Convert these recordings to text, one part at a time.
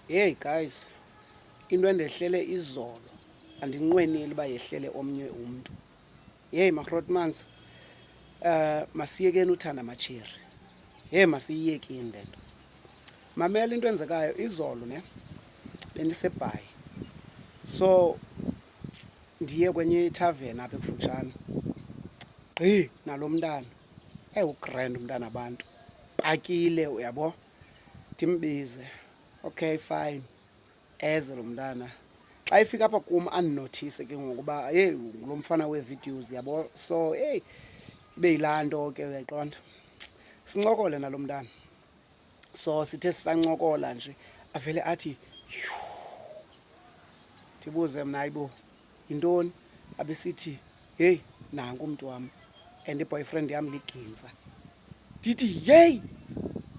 Hey guys, into endehlele izolo andinqweneli uba yehlele omnye umntu. Hey magrotmans, masiyekeni uthanda amatsheri. Hey masiyiyekeni le nto. Mamela into enzekayo izolo ne bendisebhayi. So ndiye kwenye ithaveni apha ekufutshane. Gqi nalo mntana. Ugrand umntana abantu. Pakile uyabo. Ndimbize. Okay fine. Eze lo mntana. Xa ifika apha kum andinothise ke ngokuba hey ngulo mfana weevideos yabo. So hey ibe yilaa nto ke uyayiqonda. Sincokole nalo mntana. So sithe sisancokola nje avele athi yhu. Ndibuze mna hayibo yintoni? Abe sithi hey nanku umntu wam and i-boyfriend yam ligintsa. Ndithi yeyi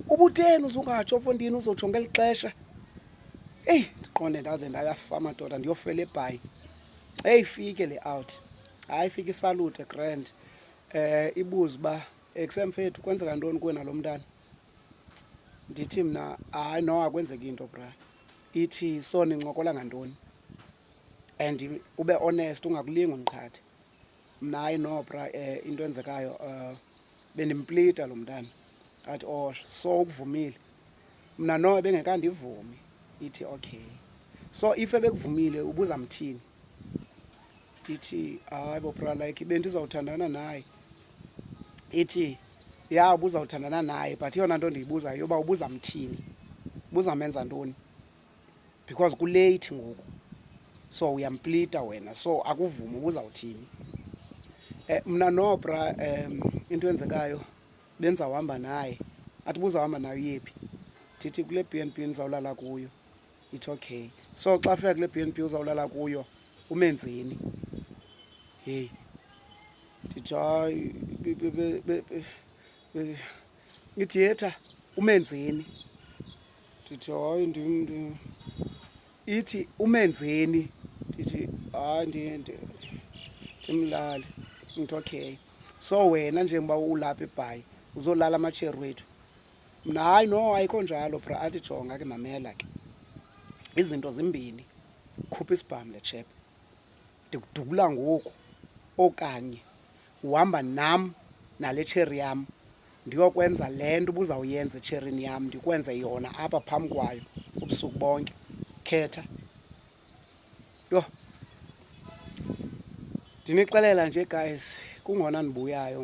ubutheni uzungatsho mfondini uzotsho ngeli xesha. Eyi ndiqonde ndaze ndayafama madoda ndiyofela ebhayi. Eyi ifike le out. Hayi ifike isalute grand. Ibuze uba kusemfethu kwenzeka ntoni kuwe nalo mntana. Ndithi mna hayi no akwenzeki into bra. Ithi so nincokola ngantoni and ube honest ungakulingi uniqhathe. Mna hayi no bra into enzekayo bendimplita lo mntana. Athi oh so ukuvumile. Mna no ebengekandivumi. Ithi okay. So if ebekuvumile ubuzamthini? Ndithi hayi bo bra like bendizawuthandana naye. Ithi ya ubuzawuthandana naye but iyona nto ndiyibuzayo yoba ubuzamthini? Ubuzamenza ntoni? Because kulate ngoku. So uyamplita wena so akuvumi ubuzawuthini? Mna no bra into enzekayo bendizawuhamba naye. Athi ubuzawuhamba nayo yephi? Ndithi kule B&B ndizawulala kuyo. It's okay. So xa fika kule B&B uzawulala kuyo umenzeni? Hey ndithi hayi ithi yetha umenzeni? Ndithi hayi ithi umenzeni? Ndithi hayi ndimlali. Ndithi okay. So wena njengoba ulapha ebhayi uzolala amatsheri wethu? Mna hayi no ayikho njalo bra. Athi jonga ke mamela ke. Izinto zimbini. Khupha isibhamu le chap. Ndikudubula ngoku okanye uhamba nam nale tsheri yam ndiyokwenza le nto ubuzawuyenza etsherini yam ndikwenze yona apha phambi kwayo ubusuku bonke. Khetha. Yho. Ndinixelela nje guys kungona nibuyayo.